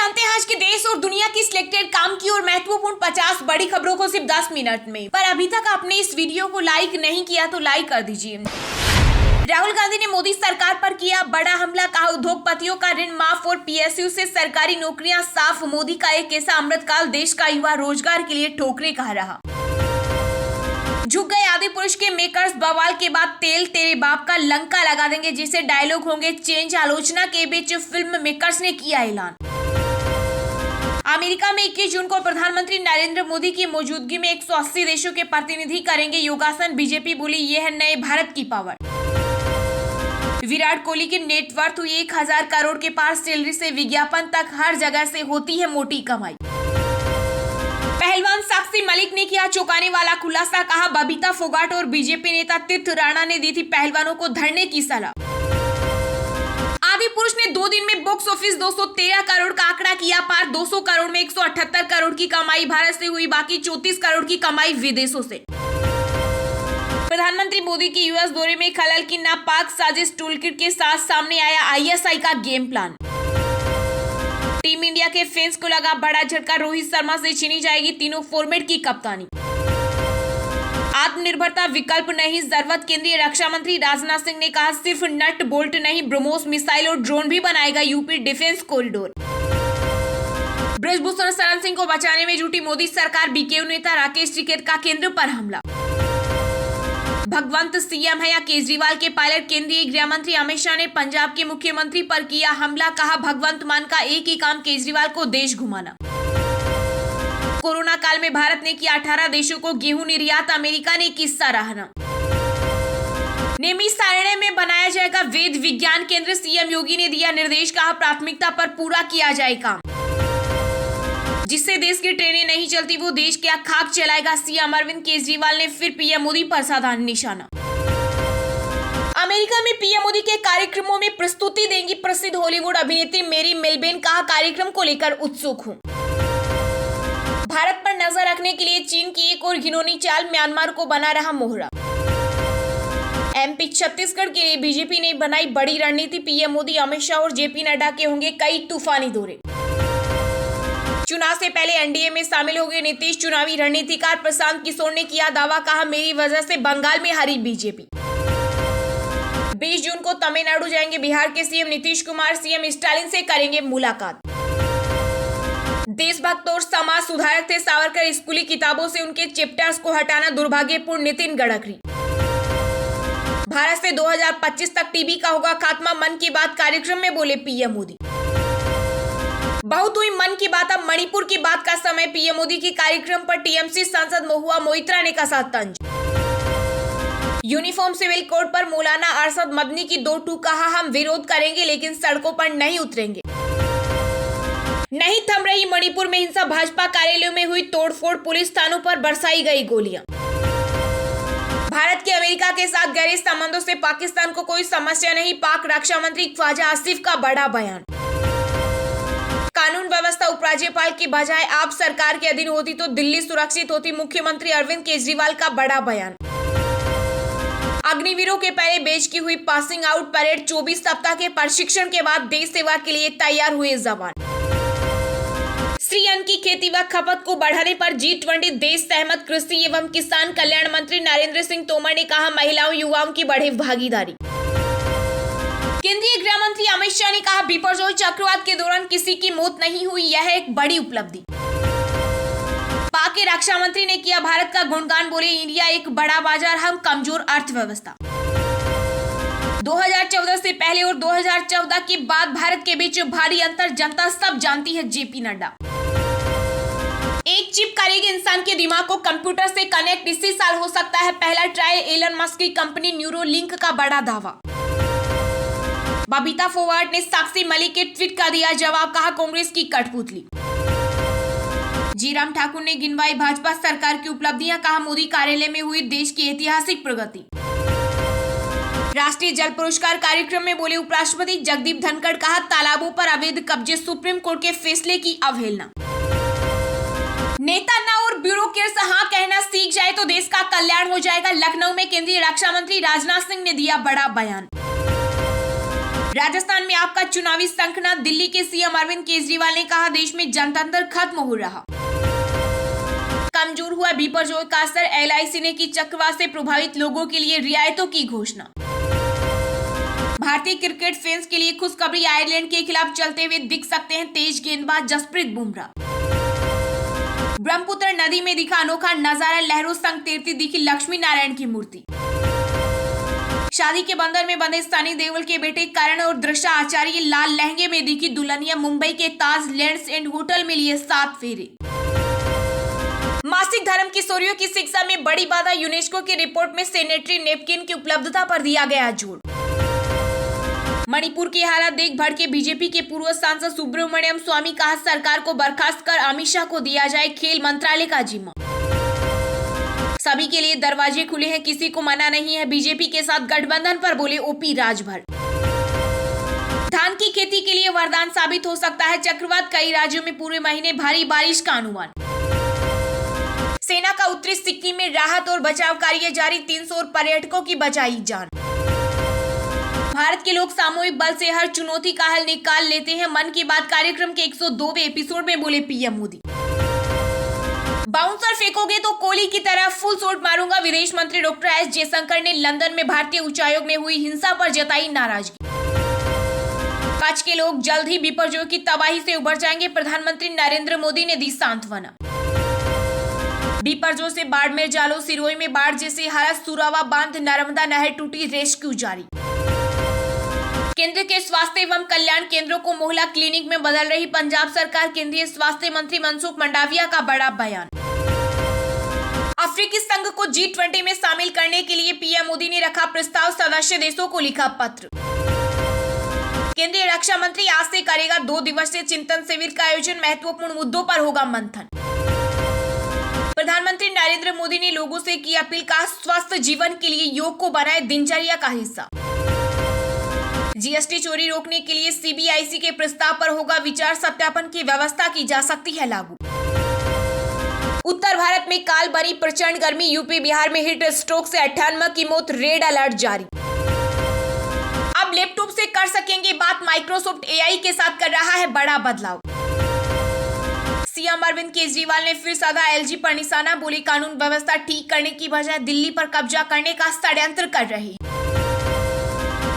जानते हैं आज के देश और दुनिया की सिलेक्टेड काम की और महत्वपूर्ण 50 बड़ी खबरों को सिर्फ 10 मिनट में। पर अभी तक आपने इस वीडियो को लाइक नहीं किया तो लाइक कर दीजिए। राहुल गांधी ने मोदी सरकार पर किया बड़ा हमला, कहा उद्योगपतियों का ऋण माफ और पीएसयू से सरकारी नौकरियां साफ। मोदी का एक ऐसा अमृतकाल देश का युवा रोजगार के लिए ठोकरे कहा रहा। झुक गए आदि पुरुष के मेकर्स, बवाल के बाद तेल तेरे बाप का लंका लगा देंगे, जिसे डायलॉग होंगे चेंज। आलोचना के बीच फिल्म मेकर्स ने किया ऐलान। अमेरिका में 21 जून को प्रधानमंत्री नरेंद्र मोदी की मौजूदगी में 180 देशों के प्रतिनिधि करेंगे योगासन। बीजेपी बोली यह है नए भारत की पावर। विराट कोहली की नेटवर्थ हुई 1000 करोड़ के पार। सैलरी से विज्ञापन तक हर जगह से होती है मोटी कमाई। पहलवान साक्षी मलिक ने किया चौंकाने वाला खुलासा, कहा बबीता फोगाट और बीजेपी नेता तीर्थ राणा ने दी थी पहलवानों को धरने की सलाह। आदि पुरुष ने 2 दिन में बॉक्स ऑफिस 213 करोड़ का आंकड़ा किया पार। 200 करोड़ में 178 करोड़ की कमाई भारत से हुई, बाकी 34 करोड़ की कमाई विदेशों से। प्रधानमंत्री मोदी के यूएस दौरे में खलल की नापाक साजिश टूलकिट के साथ सामने आया आईएसआई का गेम प्लान। टीम इंडिया के फैंस को लगा बड़ा झटका, रोहित शर्मा से छीनी जाएगी तीनों फॉर्मेट की कप्तानी। आत्मनिर्भरता विकल्प नहीं जरूरत, केंद्रीय रक्षा मंत्री राजनाथ सिंह ने कहा सिर्फ नट बोल्ट नहीं, ब्रह्मोस मिसाइल और ड्रोन भी बनाएगा UP defence corridor. Brijbhushan Sharan Singh को बचाने में जुटी मोदी सरकार, बीकेयू नेता राकेश टिकैत का केंद्र पर हमला। भगवंत सीएम है या केजरीवाल के पायलट, केंद्रीय गृह मंत्री अमित शाह ने पंजाब के मुख्यमंत्री पर किया हमला, कहा भगवंत मान का एक ही काम केजरीवाल को देश घुमाना। कोरोना काल में भारत ने किया 18 देशों को गेहूं निर्यात, अमेरिका ने की सराहना। नेमिसारण्य में बनाया जाएगा वेद विज्ञान केंद्र, सीएम योगी ने दिया निर्देश, कहा प्राथमिकता पर पूरा किया जाए काम। जिससे देश की ट्रेनें नहीं चलती वो देश क्या खाक चलाएगा, सीएम अरविंद केजरीवाल ने फिर पीएम मोदी पर साधा निशाना। अमेरिका में पीएम मोदी के कार्यक्रमों में प्रस्तुति देंगी प्रसिद्ध हॉलीवुड अभिनेत्री मेरी मिलबेन, कहा कार्यक्रम को लेकर उत्सुक हूं। भारत पर नजर रखने के लिए चीन की एक और घिनौनी चाल, म्यांमार को बना रहा मोहरा। एमपी छत्तीसगढ़ के लिए बीजेपी ने बनाई बड़ी रणनीति, पीएम मोदी अमित शाह और जेपी नड्डा के होंगे कई तूफानी दौरे। चुनाव से पहले एनडीए में शामिल हो गए नीतीश, चुनावी रणनीतिकार प्रशांत किशोर ने किया दावा, कहा मेरी वजह से बंगाल में हारी बीजेपी। 20 जून को तमिलनाडु जाएंगे बिहार के CM Nitish Kumar, CM Stalin से करेंगे मुलाकात। देशभक्त और समाज सुधारक थे सावरकर, स्कूली किताबों से उनके चैप्टर्स को हटाना दुर्भाग्यपूर्ण, नितिन गडकरी। भारत से 2025 तक टीबी का होगा खात्मा, मन की बात कार्यक्रम में बोले पीएम मोदी। बहुत हुई मन की बात, अब मणिपुर की बात का समय, पीएम मोदी के कार्यक्रम पर टीएमसी सांसद महुआ मोइत्रा ने कसा तंज। यूनिफॉर्म सिविल कोड पर मौलाना अरशद मदनी की 2 टूक, कहा हम विरोध करेंगे लेकिन सड़कों पर नहीं उतरेंगे। नहीं थम रही मणिपुर में हिंसा, भाजपा कार्यालयों में हुई तोड़फोड़, पुलिस थानों पर बरसाई गई गोलियां। भारत के अमेरिका के साथ गहरे संबंधों से पाकिस्तान को कोई समस्या नहीं, पाक रक्षा मंत्री ख्वाजा आसिफ का बड़ा बयान। कानून व्यवस्था उपराज्यपाल की बजाय आप सरकार के अधीन होती तो दिल्ली सुरक्षित होती, मुख्यमंत्री अरविंद केजरीवाल का बड़ा बयान। अग्निवीरों के पहले बैच की हुई पासिंग आउट परेड, 24 सप्ताह के प्रशिक्षण के बाद देश सेवा के लिए तैयार हुए जवान। श्री अन्न की खेती व खपत को बढ़ाने पर G20 देश सहमत, कृषि एवं किसान कल्याण मंत्री नरेंद्र सिंह तोमर ने कहा महिलाओं युवाओं की बढ़े भागीदारी। केंद्रीय गृह मंत्री अमित शाह ने कहा बिपरजॉय चक्रवात के दौरान किसी की मौत नहीं हुई, यह एक बड़ी उपलब्धि। पाक के रक्षा मंत्री ने किया भारत का गुणगान, बोले इंडिया एक बड़ा बाजार, हम कमजोर अर्थव्यवस्था। 2014 से पहले और 2014 के बाद भारत के बीच भारी अंतर जनता सब जानती है, जेपी नड्डा। एक चिप करेगी इंसान के दिमाग को कंप्यूटर से कनेक्ट, इसी साल हो सकता है पहला ट्रायल, एलन मस्क की कंपनी न्यूरोलिंक का बड़ा दावा। बबीता फोगाट ने साक्षी मलिक के ट्वीट का दिया जवाब, कहा कांग्रेस की कठपुतली। जीराम ठाकुर ने गिनवाई भाजपा सरकार की उपलब्धियां, कहा मोदी कार्यालय में हुई देश की ऐतिहासिक प्रगति। राष्ट्रीय जल पुरस्कार कार्यक्रम में बोले उपराष्ट्रपति जगदीप धनखड़, कहा तालाबों पर अवैध कब्जे, सुप्रीम कोर्ट के फैसले की अवहेलना। नेता न और ब्यूरोक्रेट्स हाँ कहना सीख जाए तो देश का कल्याण हो जाएगा, लखनऊ में केंद्रीय रक्षा मंत्री राजनाथ सिंह ने दिया बड़ा बयान। राजस्थान में आपका चुनावी शंखनाद, दिल्ली के सीएम अरविंद केजरीवाल ने कहा देश में जनतंत्र खत्म हो रहा। कमजोर हुआ बिपरजॉय का असर, एलआईसी ने की चक्रवात से प्रभावित लोगों के लिए रियायतों की घोषणा। भारतीय क्रिकेट फैंस के लिए खुशखबरी, आयरलैंड के खिलाफ चलते हुए दिख सकते हैं तेज गेंदबाज जसप्रीत बुमराह। ब्रह्मपुत्र नदी में दिखा अनोखा नजारा, लहरों संग तैरती दिखी लक्ष्मी नारायण की मूर्ति। शादी के बंधन में बंधे सनी देओल के बेटे करण और दृश्या आचार्य, लाल लहंगे में दिखी दुल्हनिया, मुंबई के ताज लैंड्स एंड होटल में लिए 7 फेरे। मासिक धर्म किशोरियों की शिक्षा में बड़ी बाधा, यूनेस्को की रिपोर्ट में सैनिटरी नैपकिन की उपलब्धता पर दिया गया जोर। मणिपुर की हालात देख भड़के बीजेपी के पूर्व सांसद सुब्रमण्यम स्वामी, कहा सरकार को बर्खास्त कर अमित शाह को दिया जाए खेल मंत्रालय का जिम्मा। सभी के लिए दरवाजे खुले हैं, किसी को मना नहीं है, बीजेपी के साथ गठबंधन पर बोले ओपी राजभर। धान की खेती के लिए वरदान साबित हो सकता है चक्रवात, कई राज्यों में पूरे महीने भारी बारिश का अनुमान। सेना का उत्तरी सिक्किम में राहत और बचाव कार्य जारी, 300 और पर्यटकों की बचाई जान। भारत के लोग सामूहिक बल से हर चुनौती का हल निकाल लेते हैं, मन की बात कार्यक्रम के 102वें एपिसोड में बोले पीएम मोदी। बाउंसर फेंकोगे तो कोहली की तरह फुल शॉट मारूंगा, विदेश मंत्री डॉक्टर एस जयशंकर ने लंदन में भारतीय उच्चायोग में हुई हिंसा पर जताई नाराजगी। कच्छ के लोग जल्द ही बिपरजॉय की तबाही से उबर जाएंगे, प्रधानमंत्री नरेंद्र मोदी ने दी सांत्वना। बिपरजॉय से बाड़मेर, जालो, सिरोही में बाढ़ जैसी हालत, सुरावा बांध, नर्मदा नहर टूटी, रेस्क्यू जारी। केंद्र के स्वास्थ्य एवं कल्याण केंद्रों को मोहल्ला क्लिनिक में बदल रही पंजाब सरकार, केंद्रीय स्वास्थ्य मंत्री मनसुख मंडाविया का बड़ा बयान। अफ्रीकी संघ को G20 में शामिल करने के लिए पीएम मोदी ने रखा प्रस्ताव, सदस्य देशों को लिखा पत्र। केंद्रीय रक्षा मंत्री आज से करेगा 2 दिवसीय चिंतन शिविर का आयोजन, महत्वपूर्ण मुद्दों पर होगा मंथन। प्रधानमंत्री नरेंद्र मोदी ने लोगों से की अपील, का स्वस्थ जीवन के लिए योग को बनाए दिनचर्या का हिस्सा। जीएसटी चोरी रोकने के लिए सीबीआईसी के प्रस्ताव पर होगा विचार, सत्यापन की व्यवस्था की जा सकती है लागू। उत्तर भारत में काल बनी प्रचंड गर्मी, यूपी बिहार में हीट स्ट्रोक से 98 की मौत, रेड अलर्ट जारी। अब लैपटॉप से कर सकेंगे बात, माइक्रोसॉफ्ट एआई के साथ कर रहा है बड़ा बदलाव। सीएम अरविंद केजरीवाल ने फिर साधा एलजी पर निशाना, बोली कानून व्यवस्था ठीक करने की बजाय दिल्ली पर कब्जा करने का षड्यंत्र कर रही।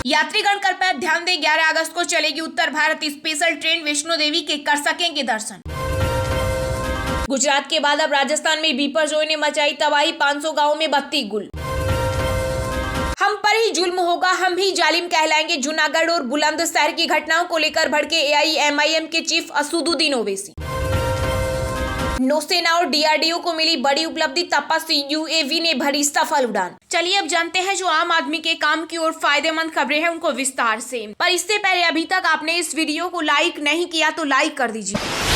यात्रीगण कृपया ध्यान दें, 11 अगस्त को चलेगी उत्तर भारत स्पेशल ट्रेन, वैष्णो देवी के कर सकेंगे दर्शन। गुजरात के बाद अब राजस्थान में बिपरजॉय ने मचाई तबाही, 500 गांवों में बत्ती गुल। हम पर ही जुल्म होगा, हम भी जालिम कहलाएंगे, जूनागढ़ और बुलंदशहर की घटनाओं को लेकर भड़के एआईएमआईएम के चीफ असदुद्दीन ओवैसी। नौसेना और डीआरडीओ को मिली बड़ी उपलब्धि, तपस्वी यूएवी ने भरी सफल उड़ान। चलिए अब जानते हैं जो आम आदमी के काम की और फायदेमंद खबरें हैं उनको विस्तार से। पर इससे पहले अभी तक आपने इस वीडियो को लाइक नहीं किया तो लाइक कर दीजिए।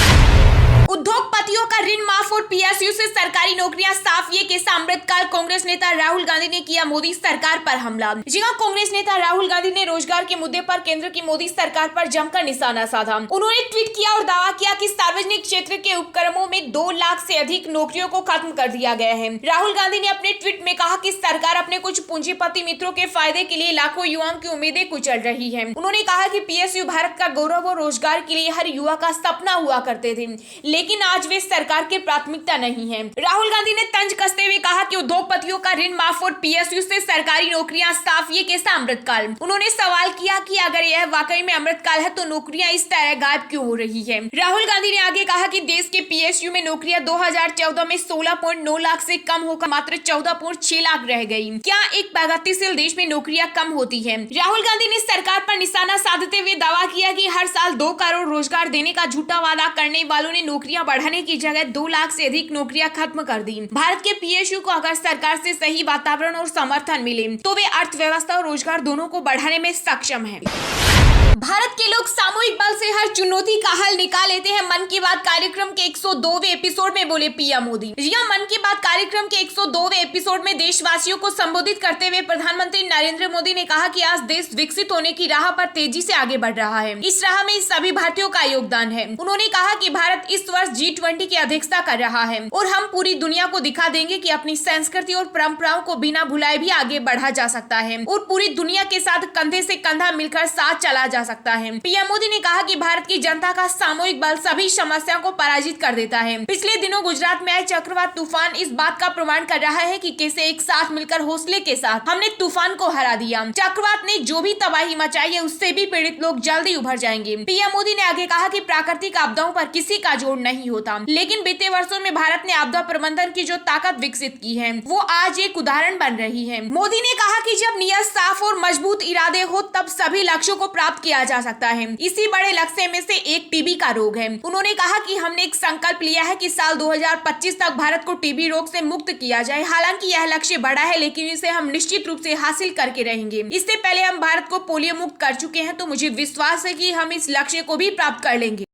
उद्योगपतियों का ऋण माफ और पीएसयू से सरकारी नौकरियां साफ, ये कैसा अमृतकाल, कांग्रेस नेता राहुल गांधी ने किया मोदी सरकार पर हमला। जी हां, कांग्रेस नेता राहुल गांधी ने रोजगार के मुद्दे पर केंद्र की मोदी सरकार पर जमकर निशाना साधा। उन्होंने ट्वीट किया और दावा किया कि सार्वजनिक क्षेत्र के उपक्रमों में 2 लाख से अधिक नौकरियों को खत्म कर दिया गया है। राहुल गांधी ने अपने ट्वीट में कहा कि सरकार अपने कुछ पूंजीपति मित्रों के फायदे के लिए लाखों युवाओं की उम्मीदें कुचल रही है। उन्होंने कहा कि पीएसयू भारत का गौरव और रोजगार के लिए हर युवा का सपना हुआ करते थे, लेकिन आज वे सरकार की प्राथमिकता नहीं है। राहुल गांधी ने तंज कसते हुए कहा कि उद्योगपतियों का ऋण माफ और पीएसयू से सरकारी नौकरियां साफ, ये कैसा अमृतकाल। उन्होंने सवाल किया कि अगर यह वाकई में अमृतकाल है तो नौकरियां इस तरह गायब क्यों हो रही है। राहुल गांधी ने आगे कहा कि देश के पीएसयू में नौकरियां 2014 में 16.9 लाख से कम होकर मात्र 14.6 लाख रह गई। क्या एक प्रगतिशील देश में नौकरियां कम होती है? राहुल गांधी ने सरकार पर निशाना साधते हुए दावा किया कि हर साल 2 करोड़ रोजगार देने का झूठा वादा करने वालों ने नौकरियां बढ़ाने की जगह 2 लाख से अधिक नौकरियां खत्म कर दी। भारत के पीएसयू को अगर सरकार से सही वातावरण और समर्थन मिले तो वे अर्थव्यवस्था और रोजगार दोनों को बढ़ाने में सक्षम है। भारत के लोग सामूहिक बल से हर चुनौती का हल निकाल लेते हैं। मन की बात कार्यक्रम के 102वें एपिसोड में बोले पीएम मोदी। यह मन की बात कार्यक्रम के 102वें एपिसोड में देशवासियों को संबोधित करते हुए प्रधानमंत्री नरेंद्र मोदी ने कहा कि आज देश विकसित होने की राह पर तेजी से आगे बढ़ रहा है। इस राह में सभी भारतीयों का योगदान है। उन्होंने कहा कि भारत इस वर्ष G20 की अध्यक्षता कर रहा है और हम पूरी दुनिया को दिखा देंगे कि अपनी संस्कृति और परंपराओं को बिना भुलाए भी आगे बढ़ा जा सकता है और पूरी दुनिया के साथ कंधे से कंधा मिलकर साथ चला जा सकता है। पीएम मोदी ने कहा कि भारत की जनता का सामूहिक बल सभी समस्याओं को पराजित कर देता है। पिछले दिनों गुजरात में आए चक्रवात तूफान इस बात का प्रमाण कर रहा है कि कैसे एक साथ मिलकर हौसले के साथ हमने तूफान को हरा दिया। चक्रवात ने जो भी तबाही मचाई है उससे भी पीड़ित लोग जल्दी उभर जाएंगे। पीएम मोदी ने आगे कहा कि प्राकृतिक आपदाओं पर किसी का जोर नहीं होता, लेकिन बीते वर्षों में भारत ने आपदा प्रबंधन की जो ताकत विकसित की है वो आज एक उदाहरण बन रही है। मोदी ने कहा कि जब नियत साफ और मजबूत इरादे हो तब सभी लक्ष्यों को प्राप्त किया जा सकता है। इसी बड़े लक्ष्य में से एक टीबी का रोग है। उन्होंने कहा कि हमने एक संकल्प लिया है कि साल 2025 तक भारत को टीबी रोग से मुक्त किया जाए। हालांकि यह लक्ष्य बड़ा है, लेकिन इसे हम निश्चित रूप से हासिल करके रहेंगे। इससे पहले हम भारत को पोलियो मुक्त कर चुके हैं, तो मुझे विश्वास है कि हम इस लक्ष्य को भी प्राप्त कर लेंगे।